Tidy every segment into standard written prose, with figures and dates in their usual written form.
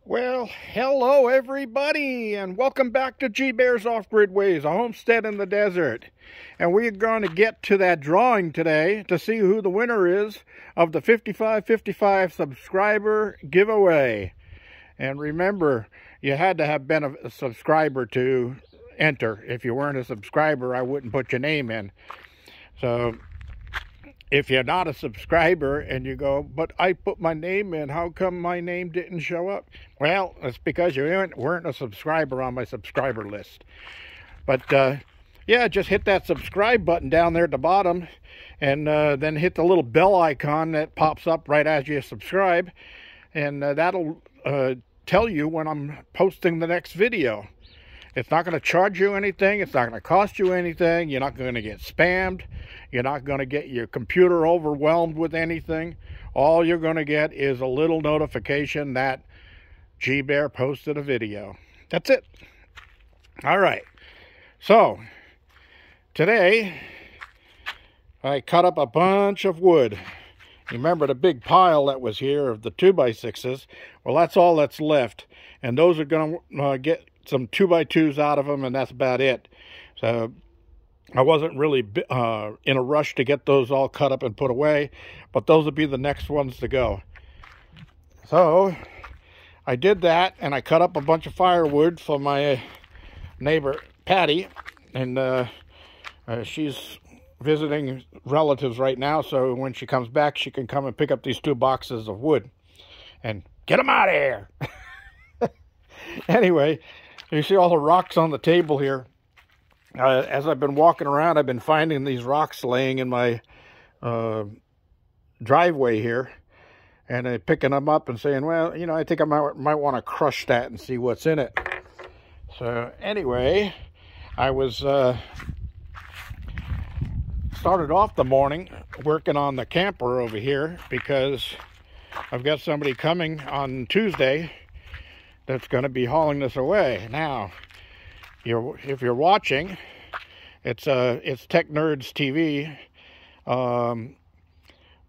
Well, hello everybody, and welcome back to G-Bear's Off-Grid Ways, a homestead in the desert. And we're going to get to that drawing today to see who the winner is of the 5555 subscriber giveaway. And remember, you had to have been a subscriber to enter. If you weren't a subscriber, I wouldn't put your name in. So if you're not a subscriber and you go, but I put my name in, how come my name didn't show up? Well, it's because you weren't a subscriber on my subscriber list. But yeah, just hit that subscribe button down there at the bottom, and then hit the little bell icon that pops up right as you subscribe, and that'll tell you when I'm posting the next video. It's not going to charge you anything. It's not going to cost you anything. You're not going to get spammed. You're not going to get your computer overwhelmed with anything. All you're going to get is a little notification that G-Bear posted a video. That's it. All right. So, today, I cut up a bunch of wood. Remember the big pile that was here of the 2x6s? Well, that's all that's left. And those are going to get some 2x2s out of them, and that's about it. So I wasn't really in a rush to get those all cut up and put away, but those would be the next ones to go. So I did that, and I cut up a bunch of firewood for my neighbor Patty, and she's visiting relatives right now, so when she comes back she can come and pick up these 2 boxes of wood and get them out of here. Anyway, you see all the rocks on the table here. As I've been walking around, I've been finding these rocks laying in my driveway here, and picking them up and saying, well, you know, I think I might want to crush that and see what's in it. So anyway, I was started off the morning working on the camper over here because I've got somebody coming on Tuesday that's going to be hauling this away. Now, if you're watching, it's Tech Nerds TV.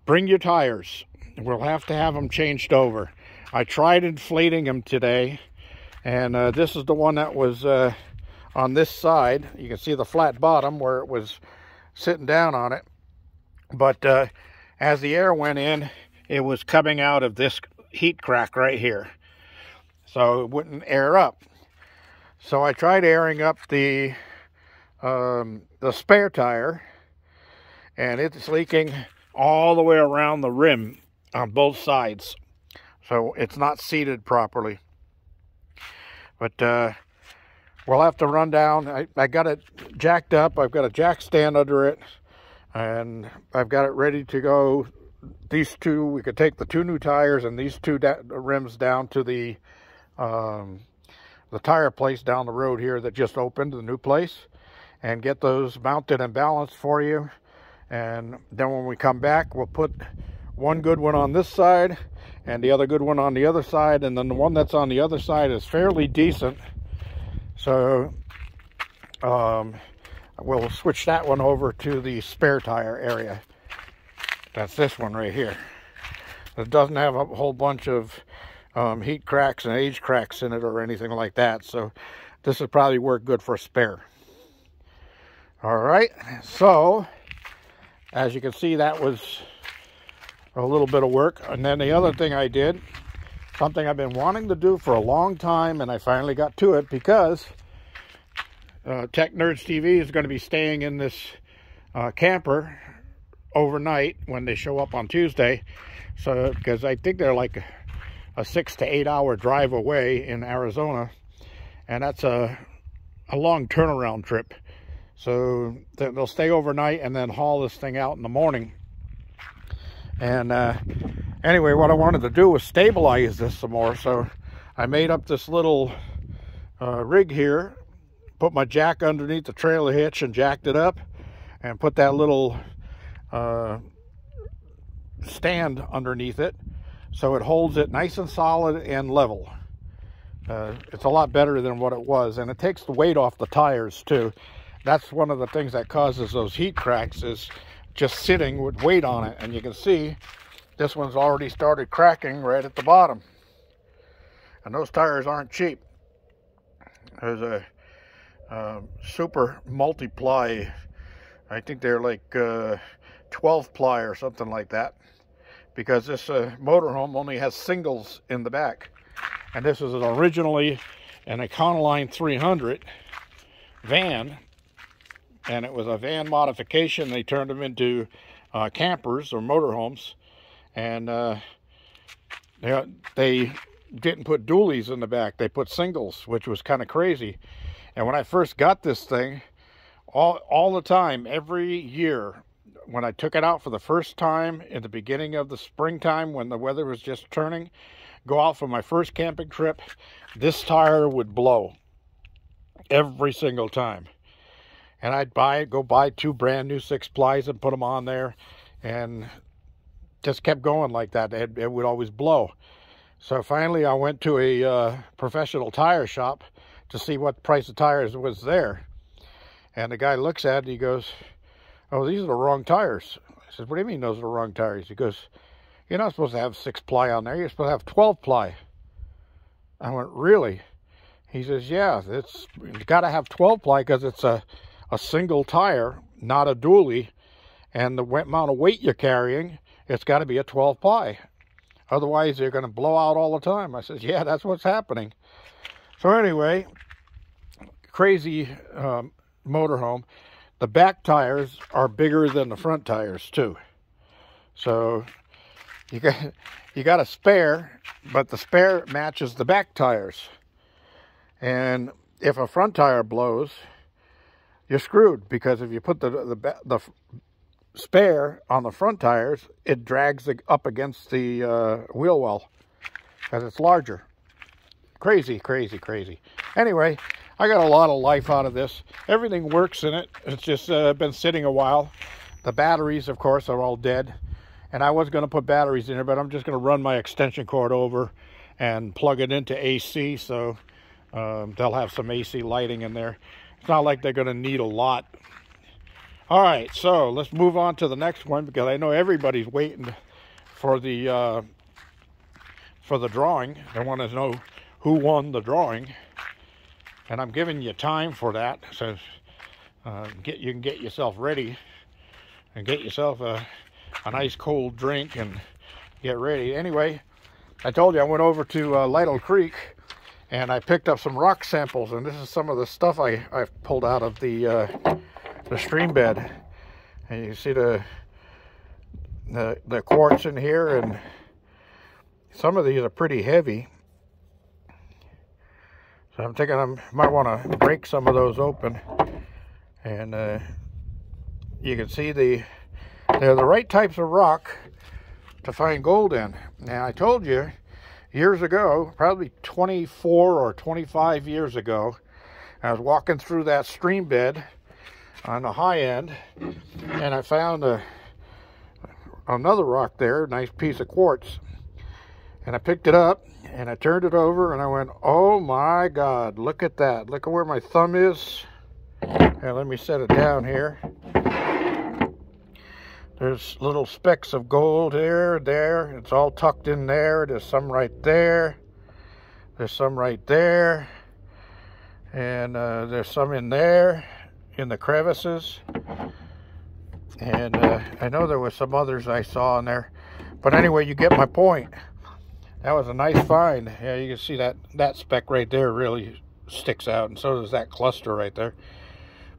Bring your tires. We'll have to have them changed over. I tried inflating them today, and this is the one that was on this side. You can see the flat bottom where it was sitting down on it. But as the air went in, it was coming out of this heat crack right here, so it wouldn't air up. So I tried airing up the spare tire, and it's leaking all the way around the rim on both sides. So it's not seated properly. But we'll have to run down. I got it jacked up. I've got a jack stand under it, and I've got it ready to go. These two, we could take the 2 new tires and these 2 rims down to the tire place down the road here that just opened, the new place, and get those mounted and balanced for you. And then when we come back, we'll put one good one on this side and the other good one on the other side, and then the one that's on the other side is fairly decent, so we'll switch that one over to the spare tire area. That's this one right here. It doesn't have a whole bunch of heat cracks and age cracks in it or anything like that, so this would probably work good for a spare. All right, so as you can see, that was a little bit of work. And then the other thing I did, something I've been wanting to do for a long time, and I finally got to it because Tech Nerds TV is going to be staying in this camper overnight when they show up on Tuesday. So because I think they're like a 6 to 8 hour drive away in Arizona, and that's a long turnaround trip. So they'll stay overnight and then haul this thing out in the morning. And anyway, what I wanted to do was stabilize this some more. So I made up this little rig here, put my jack underneath the trailer hitch and jacked it up, and put that little stand underneath it, so it holds it nice and solid and level. It's a lot better than what it was, and it takes the weight off the tires too. That's one of the things that causes those heat cracks, is just sitting with weight on it. And you can see this one's already started cracking right at the bottom. And those tires aren't cheap. There's a super multiply. I think they're like 12 ply or something like that, because this motorhome only has singles in the back. And this is originally an Econoline 300 van, and it was a van modification. They turned them into campers or motorhomes, and they didn't put dualies in the back. They put singles, which was kind of crazy. And when I first got this thing, all the time, every year, when I took it out for the first time in the beginning of the springtime, when the weather was just turning, go out for my first camping trip, this tire would blow every single time. And I'd go buy 2 brand new 6 plies and put them on there, and just kept going like that. It would always blow. So finally I went to a professional tire shop to see what price of tires was there. And the guy looks at it, he goes, "Oh, these are the wrong tires." I said, "What do you mean those are the wrong tires?" He goes, "You're not supposed to have 6 ply on there. You're supposed to have 12 ply. I went, "Really?" He says, "Yeah, you got to have 12 ply because it's a single tire, not a dually. And the amount of weight you're carrying, it's got to be a 12 ply. Otherwise, they're going to blow out all the time." I said, "Yeah, that's what's happening." So anyway, crazy motorhome. The back tires are bigger than the front tires too. So you got a spare, but the spare matches the back tires. And if a front tire blows, you're screwed, because if you put the spare on the front tires, it drags up against the wheel well because it's larger. Crazy, crazy, crazy. Anyway, I got a lot of life out of this. Everything works in it. It's just been sitting a while. The batteries, of course, are all dead. And I was going to put batteries in here, but I'm just going to run my extension cord over and plug it into AC, so they'll have some AC lighting in there. It's not like they're going to need a lot. All right, so let's move on to the next one, because I know everybody's waiting for the drawing. They want to know who won the drawing. And I'm giving you time for that, so you can get yourself ready and get yourself a nice cold drink and get ready. Anyway, I told you I went over to Lytle Creek and I picked up some rock samples, and this is some of the stuff I've pulled out of the stream bed. And you see the quartz in here, and some of these are pretty heavy. So I'm thinking I might want to break some of those open. And you can see they're the right types of rock to find gold in. Now, I told you years ago, probably 24 or 25 years ago, I was walking through that stream bed on the high end, and I found another rock there, a nice piece of quartz. And I picked it up, and I turned it over, and I went, "Oh my God, look at that. Look at where my thumb is." And let me set it down here. There's little specks of gold here, there. It's all tucked in there. There's some right there. There's some right there. And there's some in there, in the crevices. And I know there were some others I saw in there. But anyway, you get my point. That was a nice find. Yeah, you can see that speck right there really sticks out, and so does that cluster right there.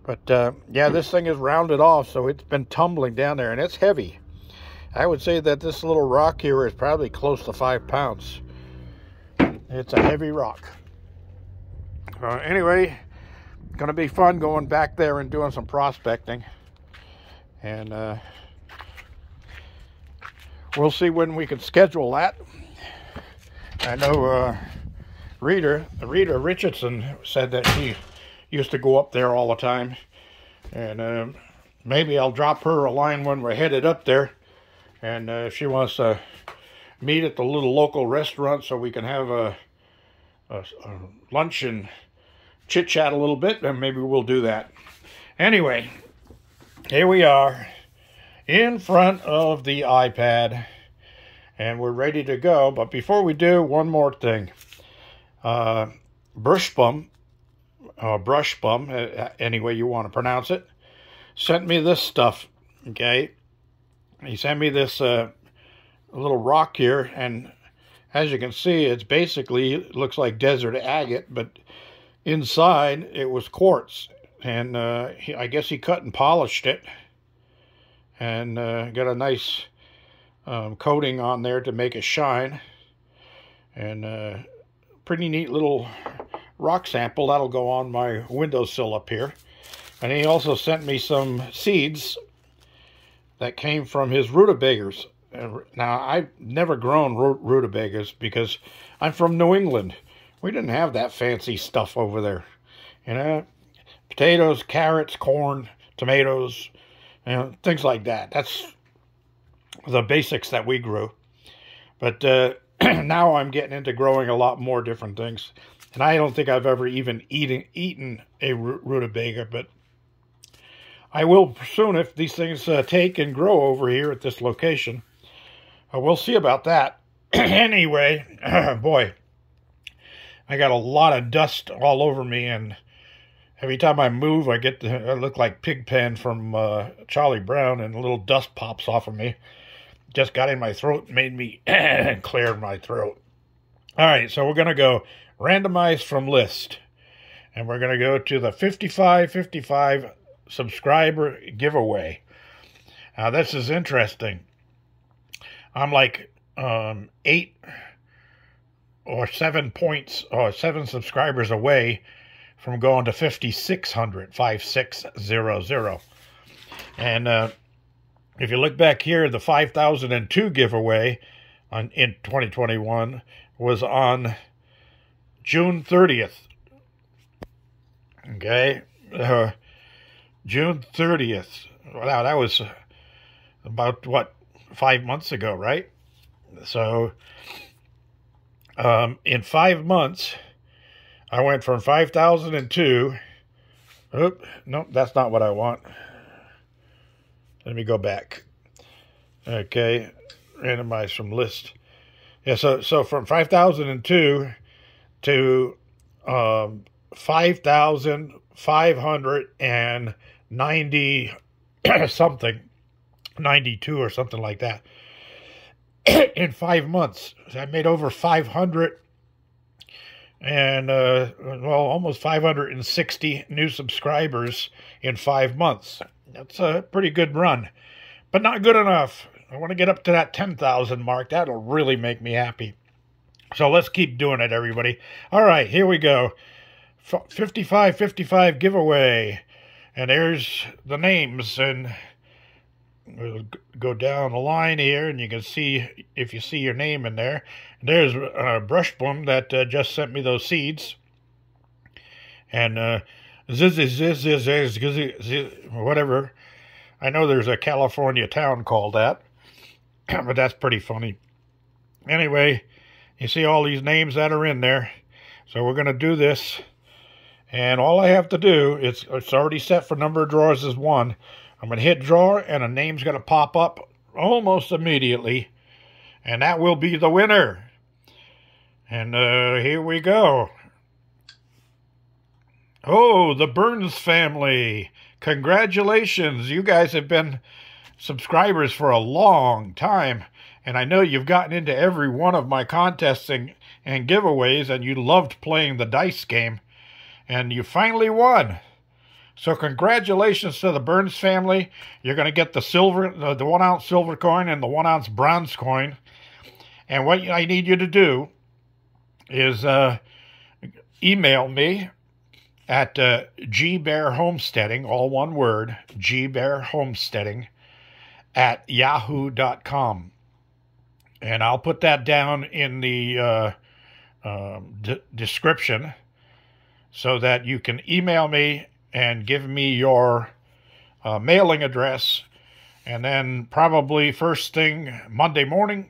But yeah, this thing is rounded off, so it's been tumbling down there, and it's heavy. I would say that this little rock here is probably close to 5 pounds. It's a heavy rock. Anyway, gonna be fun going back there and doing some prospecting. And we'll see when we can schedule that. I know Rita Richardson said that she used to go up there all the time, and maybe I'll drop her a line when we're headed up there, and if she wants to meet at the little local restaurant so we can have a lunch and chit chat a little bit, then maybe we'll do that. Anyway, here we are in front of the iPad, and we're ready to go. But before we do, one more thing. Brushbum, any way you want to pronounce it, sent me this stuff, okay? He sent me this little rock here, and as you can see, it's basically, it looks like desert agate, but inside it was quartz. And I guess he cut and polished it and got a nice coating on there to make it shine. And pretty neat little rock sample that'll go on my windowsill up here. And he also sent me some seeds that came from his rutabagas. Now, I've never grown rutabagas because I'm from New England. We didn't have that fancy stuff over there. You know, potatoes, carrots, corn, tomatoes, you know, things like that. That's the basics that we grew. But now I'm getting into growing a lot more different things. And I don't think I've ever even eaten a rutabaga, but I will soon if these things take and grow over here at this location. We'll see about that. Anyway, boy, I got a lot of dust all over me, and every time I move, I look like Pigpen from Charlie Brown, and a little dust pops off of me. Just got in my throat, made me clear my throat. All right, so we're going to go randomize from list, and we're going to go to the 55 subscriber giveaway. Now, this is interesting. I'm like 8 or 7 points or 7 subscribers away from going to 5,600, 5600. And if you look back here, the 5002 giveaway in 2021 was on June 30th. Okay, June 30th. Wow, that was about what? 5 months ago, right? So, in 5 months, I went from 5,002. Oop, nope, that's not what I want. Let me go back. Okay, randomize from list. Yeah, so from 5,002 to 5,590 something. 92 or something like that in 5 months. So I made over 500 and well, almost 560 new subscribers in 5 months. That's a pretty good run, but not good enough. I want to get up to that 10,000 mark. That'll really make me happy. So let's keep doing it, everybody. All right, here we go. 55 giveaway, and there's the names, and we'll go down the line here, and you can see if you see your name in there. And there's Brushbum that just sent me those seeds. And whatever. I know there's a California town called that, but that's pretty funny. Anyway, you see all these names that are in there. So we're going to do this. And all I have to do, it's already set for number of drawers is 1. I'm going to hit draw, and a name's going to pop up almost immediately. And that will be the winner. And here we go. Oh, the Burns family. Congratulations. You guys have been subscribers for a long time. And I know you've gotten into every one of my contests and giveaways, and you loved playing the dice game. And you finally won. So congratulations to the Burns family. You're going to get the silver, the 1 ounce silver coin and the 1 ounce bronze coin. And what I need you to do is email me at GBearHomesteading, all one word, GBearHomesteading at yahoo.com. And I'll put that down in the description so that you can email me and give me your mailing address. And then probably first thing Monday morning,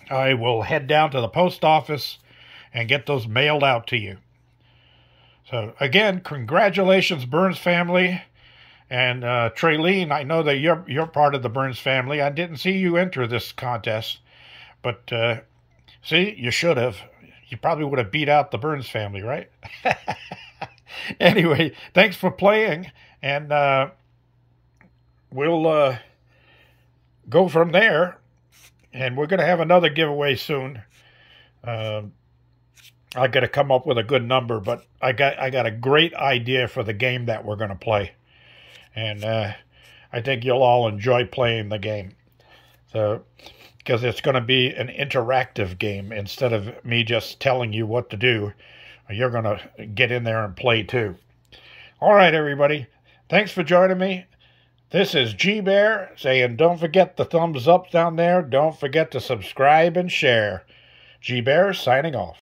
I will head down to the post office and get those mailed out to you. So again, congratulations, Burns family. And Traylene, I know that you're part of the Burns family. I didn't see you enter this contest, but see, you should have. you probably would have beat out the Burns family, right? Anyway, thanks for playing, and we'll go from there. And we're going to have another giveaway soon. I got to come up with a good number, but I got a great idea for the game that we're going to play. And I think you'll all enjoy playing the game. So, because it's going to be an interactive game instead of me just telling you what to do. You're going to get in there and play too. All right, everybody. Thanks for joining me. This is GBear saying don't forget the thumbs up down there. Don't forget to subscribe and share. GBear signing off.